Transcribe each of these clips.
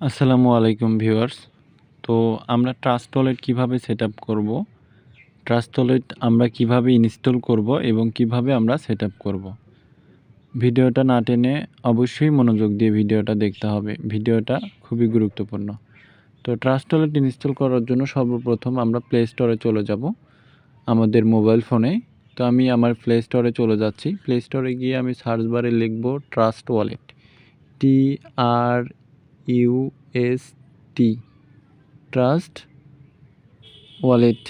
আসসালামু আলাইকুম ভিউয়ার্স। তো আমরা ট্রাস্ট ওয়ালেট কীভাবে সেট আপ করবো, ট্রাস্ট ওয়ালেট আমরা কিভাবে ইনস্টল করব এবং কিভাবে আমরা সেট আপ করবো, ভিডিওটা না টেনে অবশ্যই মনোযোগ দিয়ে ভিডিওটা দেখতে হবে। ভিডিওটা খুবই গুরুত্বপূর্ণ। তো ট্রাস্ট ওয়ালেট ইনস্টল করার জন্য সর্বপ্রথম আমরা প্লে স্টোরে চলে যাব আমাদের মোবাইল ফোনে। তো আমি আমার প্লে স্টোরে চলে যাচ্ছি। প্লে স্টোরে গিয়ে আমি সার্চ বারে লিখব trust wallet, TRUST, trust wallet.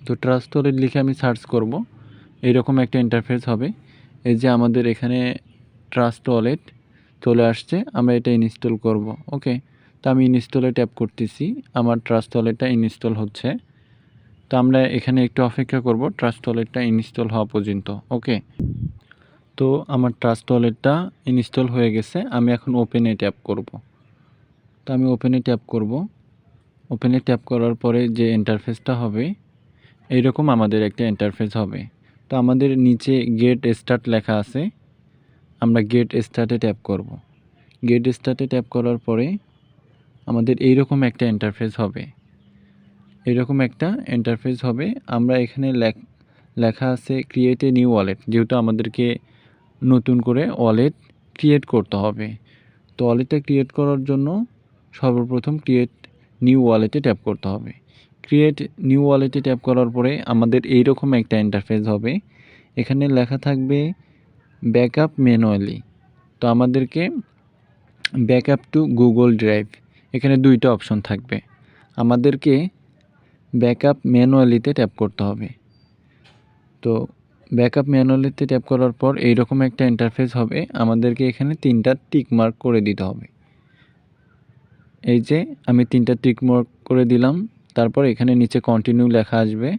তো ট্রাস্ট ওয়ালেট লিখে আমি সার্চ করব, এইরকম একটা ইন্টারফেস হবে। এই যে আমাদের এখানে ট্রাস্ট ওয়ালেট চলে আসছে, আমরা এটা ইনস্টল করব। ওকে, তো আমি ইনস্টলে ট্যাপ করতেছি, আমার ট্রাস্ট ওয়ালেটটা ইনস্টল হচ্ছে। তো আমরা এখানে একটু অপেক্ষা করব ট্রাস্ট ওয়ালেটটা ইনস্টল হওয়া পর্যন্ত। ওকে, তো আমার ট্রাস্ট ওয়ালেটটা ইনস্টল হয়ে গেছে। আমি এখন ওপেনে ট্যাপ করব। তো আমি ওপেনে ট্যাপ করব। ওপেনে ট্যাপ করার পরে যে ইন্টারফেসটা হবে, এইরকম আমাদের একটা ইন্টারফেস হবে। তো আমাদের নিচে গেট স্টার্ট লেখা আছে, আমরা গেট স্টার্টে ট্যাপ করব। গেট স্টার্টে ট্যাপ করার পরে আমাদের এইরকম একটা ইন্টারফেস হবে। এইরকম একটা ইন্টারফেস হবে। আমরা এখানে লেখা আছে ক্রিয়েট এ নিউ ওয়ালেট, যেহেতু আমাদেরকে নতুন করে ওয়ালেট ক্রিয়েট করতে হবে। তো ওয়ালেটটা ক্রিয়েট করার জন্য সর্বপ্রথম ক্রিয়েট নিউ ওয়ালেটে ট্যাপ করতে হবে। ক্রিয়েট নিউ ওয়ালেটে ট্যাপ করার পরে আমাদের এইরকম একটা ইন্টারফেস হবে। এখানে লেখা থাকবে ব্যাকআপ ম্যানুয়ালি। তো আমাদেরকে ব্যাকআপ টু গুগল ড্রাইভ, এখানে দুইটা অপশন থাকবে। আমাদেরকে ব্যাকআপ ম্যানুয়ালিতে ট্যাপ করতে হবে। তো ব্যাকআপ ম্যানুয়ালিতে ট্যাপ করার পর এইরকম একটা ইন্টারফেস হবে। আমাদেরকে এখানে 3টা টিক মার্ক করে দিতে হবে। এই যে আমি 3টা টিক মার্ক করে দিলাম। তারপর এখানে নিচে কন্টিনিউ লেখা আসবে,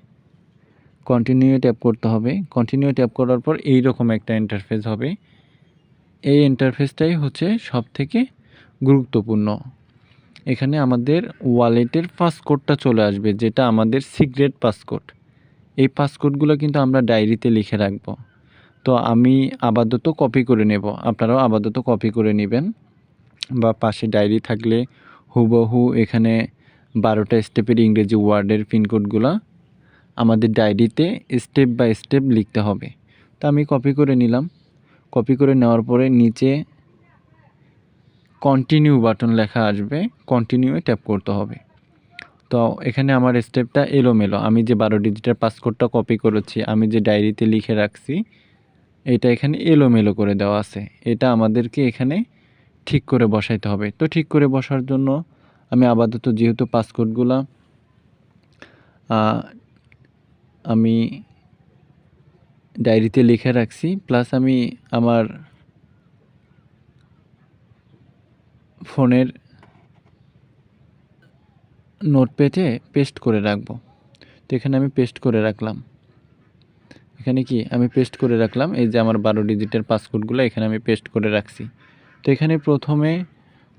কন্টিনিউ ট্যাপ করতে হবে। কন্টিনিউ ট্যাপ করার পর এইরকম একটা ইন্টারফেস হবে। এই ইন্টারফেসটাই হচ্ছে সবথেকে গুরুত্বপূর্ণ। এখানে আমাদের ওয়ালেটের পাসকোডটা চলে আসবে, যেটা আমাদের সিক্রেট পাসকোড। এই পাসকোডগুলো কিন্তু আমরা ডায়েরিতে লিখে রাখব। তো আমি আপাতত কপি করে নেব, আপনারাও আপাতত কপি করে নেবেন, বা পাশে ডায়েরি থাকলে হুবহু এখানে 12টা স্টেপের ইংরেজি ওয়ার্ডের পিনকোডগুলো আমাদের ডায়েরিতে স্টেপ বাই স্টেপ লিখতে হবে। তো আমি কপি করে নিলাম। কপি করে নেওয়ার পরে নিচে কন্টিনিউ বাটন লেখা আসবে, কন্টিনিউয়ে ট্যাপ করতে হবে। তো এখানে আমার স্টেপটা এলোমেলো, আমি যে 12 ডিজিটের পাসকোডটা কপি করেছি, আমি যে ডায়েরিতে লিখে রাখছি, এটা এখানে এলোমেলো করে দেওয়া আছে। এটা আমাদেরকে এখানে ঠিক করে বসাইতে হবে। তো ঠিক করে বসার জন্য আমি আপাতত যেহেতু পাসকোডগুলো আমি ডায়েরিতে লিখে রাখছি, প্লাস আমি আমার ফোনের নোটপ্যাডে পেস্ট করে রাখবো। তো এখানে আমি পেস্ট করে রাখলাম। এখানে কি আমি পেস্ট করে রাখলাম, এই যে আমার 12 ডিজিটের পাসকোডগুলো এখানে আমি পেস্ট করে রাখছি। তো এখানে প্রথমে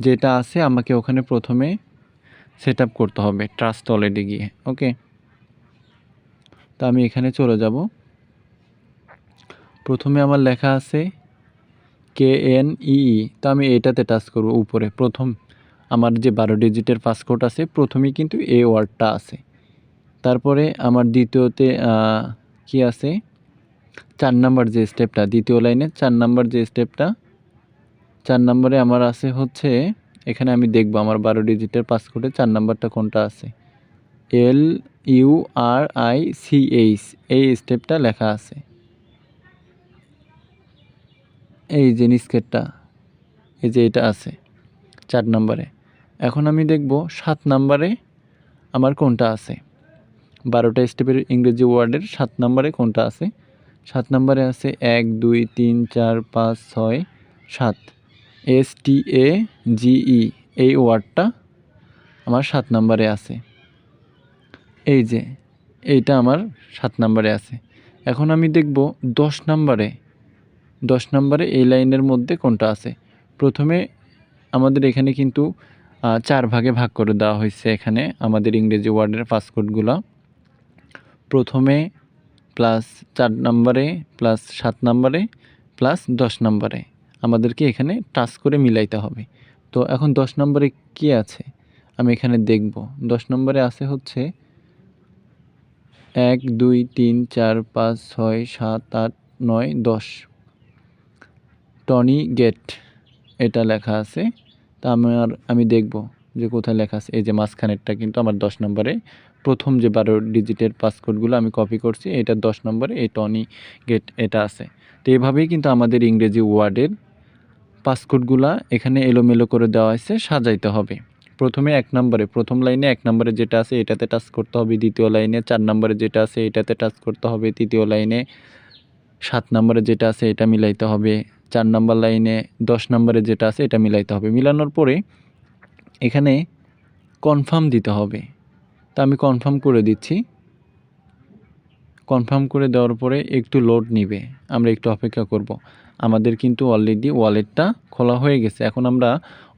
যেটা আছে আমাকে ওখানে প্রথমে সেট আপ করতে হবে ট্রাস্ট ওয়ালেটে গিয়ে। ওকে, তো আমি এখানে চলে যাব। প্রথমে আমার লেখা আছে KNEE, তো আমি এটাতে টাচ করব। উপরে প্রথম আমার যে 12 ডিজিটের পাসকোড আছে, প্রথমেই কিন্তু এই ওয়ার্ডটা আছে। তারপরে আমার দ্বিতীয়তে কি আছে, 4 নাম্বার যে স্টেপটা, দ্বিতীয় লাইনে 4 নাম্বার যে স্টেপটা, 4 নম্বরে আমার আছে হচ্ছে, এখানে আমি দেখব আমার 12 ডিজিটের পাসকোডে 4 নাম্বারটা কোনটা আছে, LURICH, এই স্টেপটা লেখা আছে। এই যে নিস্কেটটা, এই যে এটা আছে 4 নম্বরে। এখন আমি দেখব 7 নম্বরে আমার কোনটা আছে, 12টা স্টেপের ইংরেজি ওয়ার্ডের 7 নম্বরে কোনটা আছে। 7 নম্বরে আছে 1 2 3 4 5 6 7, STAGE, এই ওয়ার্ডটা আমার 7 নম্বরে আছে। এই যে এইটা আমার 7 নম্বরে আছে। এখন আমি দেখব 10 নম্বরে এই লাইনের মধ্যে কোনটা আছে। প্রথমে আমাদের এখানে কিন্তু 4 ভাগে ভাগ করে দেওয়া হয়েছে। এখানে আমাদের ইংরেজি ওয়ার্ডের পাসকোডগুলো প্রথমে প্লাস 4 নম্বরে, প্লাস 7 নম্বরে, প্লাস 10 নম্বরে। আমাদেরকে এখানে টাচ করে মিলাইতে হবে। তো এখন 10 নম্বরে কি আছে আমি এখানে দেখব। 10 নম্বরে আছে হচ্ছে 1 2 3 4 5 6 7 8 9 10 টনি গেট এটা লেখা আছে। তা আমি দেখব যে কোথায় লেখা আছে। এই যে মাঝখানেরটা কিন্তু আমার 10 নম্বরে প্রথম যে 12 ডিজিটের পাসকোডগুলো আমি কপি করছি, এটা 10 নম্বরে এই টনি গেট এটা আছে। তো এভাবেই কিন্তু আমাদের ইংরেজি ওয়ার্ডের পাসকোডগুলা এখানে এলোমেলো করে দেওয়া হয়েছে, সাজাইতে হবে। প্রথমে 1 নম্বরে প্রথম লাইনে 1 নম্বরে যেটা আছে এটাতে টাচ করতে হবে, দ্বিতীয় লাইনে 4 নম্বরে যেটা আছে এটাতে টাচ করতে হবে, তৃতীয় লাইনে 7 নম্বরে যেটা আছে এটা মিলাইতে হবে, 4 নম্বর লাইনে 10 নম্বরে যেটা আছে এটা মিলাইতে হবে। মিলানোর পরে এখানে কনফার্ম দিতে হবে। তা আমি কনফার্ম করে দিচ্ছি। কনফার্ম করে দেওয়ার পরে একটু লোড নিবে, আমরা একটু অপেক্ষা করব। আমাদের কিন্তু অলরেডি ওয়ালেটটা খোলা হয়ে গেছে। এখন আমরা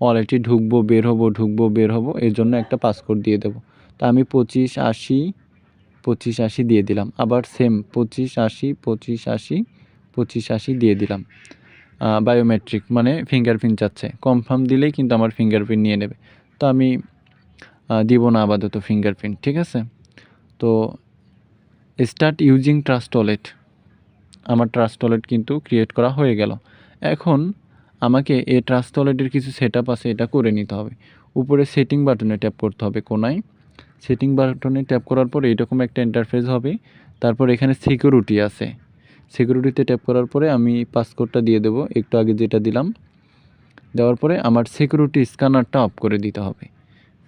ওয়ালেটে ঢুকবো বের হব, ঢুকবো বের হব, এর জন্য একটা পাসকোড দিয়ে দেব। তা আমি 2580 দিয়ে দিলাম। আবার সেম 2580 দিয়ে দিলাম। বায়োমেট্রিক মানে ফিঙ্গারপ্রিন্ট চাচ্ছে, কনফার্ম দিলেই কিন্তু আমার ফিঙ্গারপ্রিন্ট নিয়ে নেবে। তো আমি দিব না আপাতত ফিঙ্গারপ্রিন্ট, ঠিক আছে। তো স্টার্ট ইউজিং ট্রাস্ট ওয়ালেট, আমার ট্রাস্ট ওয়ালেট কিন্তু ক্রিয়েট করা হয়ে গেল। এখন আমাকে এই ট্রাস্ট ওয়ালেটের কিছু সেটআপ আছে, এটা করে নিতে হবে। উপরে সেটিং বাটনে ট্যাপ করতে হবে, কোনায় সেটিং বাটনে ট্যাপ করার পরে এরকম একটা ইন্টারফেস হবে। তারপর এখানে সিকিউরিটি আছে, সিকিউরিটিতে ট্যাপ করার পরে আমি পাসকোডটা দিয়ে দেবো, একটু আগে যেটা দিলাম। দেওয়ার পরে আমার সিকিউরিটি স্ক্যানারটা অফ করে দিতে হবে।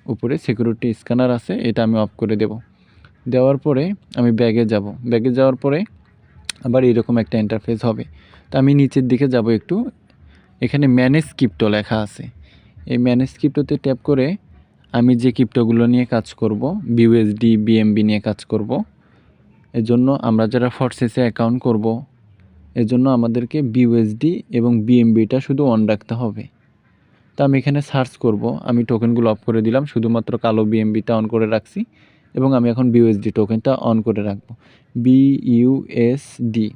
উপরে সিকিউরিটি স্ক্যানার আছে, এটা আমি অফ করে দেব। দেওয়ার পরে আমি ব্যাগে যাব, ব্যাগে যাওয়ার পরে আবার এরকম একটা ইন্টারফেস হবে। তা আমি নিচের দিকে যাব একটু, এখানে ম্যানেজ ক্রিপ্টো লেখা আছে। এই ম্যানেজ ক্রিপ্টোতে ট্যাপ করে আমি যে ক্রিপ্টোগুলো নিয়ে কাজ করব, বিউএসডি বিএমবি নিয়ে কাজ করব, এজন্য আমরা যারা ফরসেসে অ্যাকাউন্ট করব, এজন্য আমাদেরকে বিউএসডি এবং বিএমবিটা শুধু অন রাখতে হবে। তা আমি এখানে সার্চ করব, আমি টোকেনগুলো অফ করে দিলাম, শুধুমাত্র কালো বিএমবিটা অন করে রাখছি এবং আমি এখন বিউএসডি টোকেনটা অন করে রাখবো, বিইউএসডি।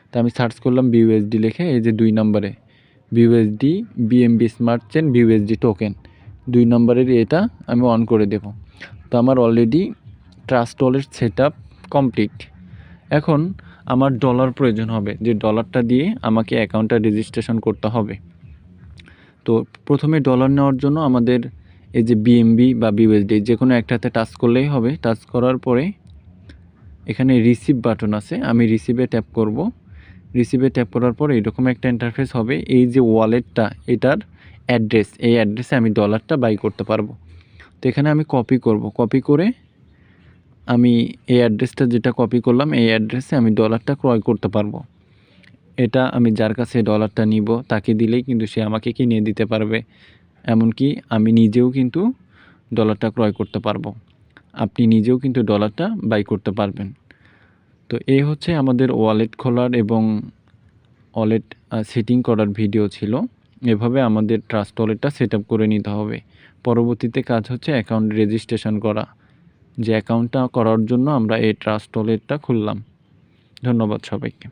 তা আমি সার্চ করলাম বিউএসডি লিখে, এই যে 2 নম্বরে BUSD বিএমবি smart chain BUSD token 2 নম্বরের এটা আমি অন করে দেব। তো আমার already trust wallet setup complete. এখন আমার ডলার প্রয়োজন হবে, যে ডলারটা দিয়ে আমাকে অ্যাকাউন্টটা রেজিস্ট্রেশন করতে হবে। তো প্রথমে ডলার নেওয়ার জন্য আমাদের এই যে বিএমবি বা বিউএসডি যে কোনো একটাতে টাচ করলেই হবে। টাচ করার পরে এখানে রিসিভ বাটন আছে, আমি রিসিভে ট্যাপ করব। রিসিভে ট্যাপ করার পরে এরকম একটা ইন্টারফেস হবে। এই যে ওয়ালেটটা, এটার অ্যাড্রেস, এই অ্যাড্রেসে আমি ডলারটা বাই করতে পারবো। তো এখানে আমি কপি করব, কপি করে আমি এই অ্যাড্রেসটা যেটা কপি করলাম এই অ্যাড্রেসে আমি ডলারটা ক্রয় করতে পারবো। এটা আমি যার কাছে ডলারটা নিব তাকে দিলেই কিন্তু সে আমাকে কিনে দিতে পারবে, এমনকি আমি নিজেও কিন্তু ডলারটা ক্রয় করতে পারবো, আপনি নিজেও কিন্তু ডলারটা বাই করতে পারবেন। তো এই হচ্ছে আমাদের ওয়ালেট খোলার এবং ওয়ালেট সেটিং করার ভিডিও ছিল। এভাবে আমাদের ট্রাস্ট ওয়ালেটটা সেট আপ করে নিতে হবে। পরবর্তীতে কাজ হচ্ছে অ্যাকাউন্ট রেজিস্ট্রেশন করা, যে অ্যাকাউন্টটা করার জন্য আমরা এই ট্রাস্ট ওয়ালেটটা খুললাম। ধন্যবাদ সবাইকে।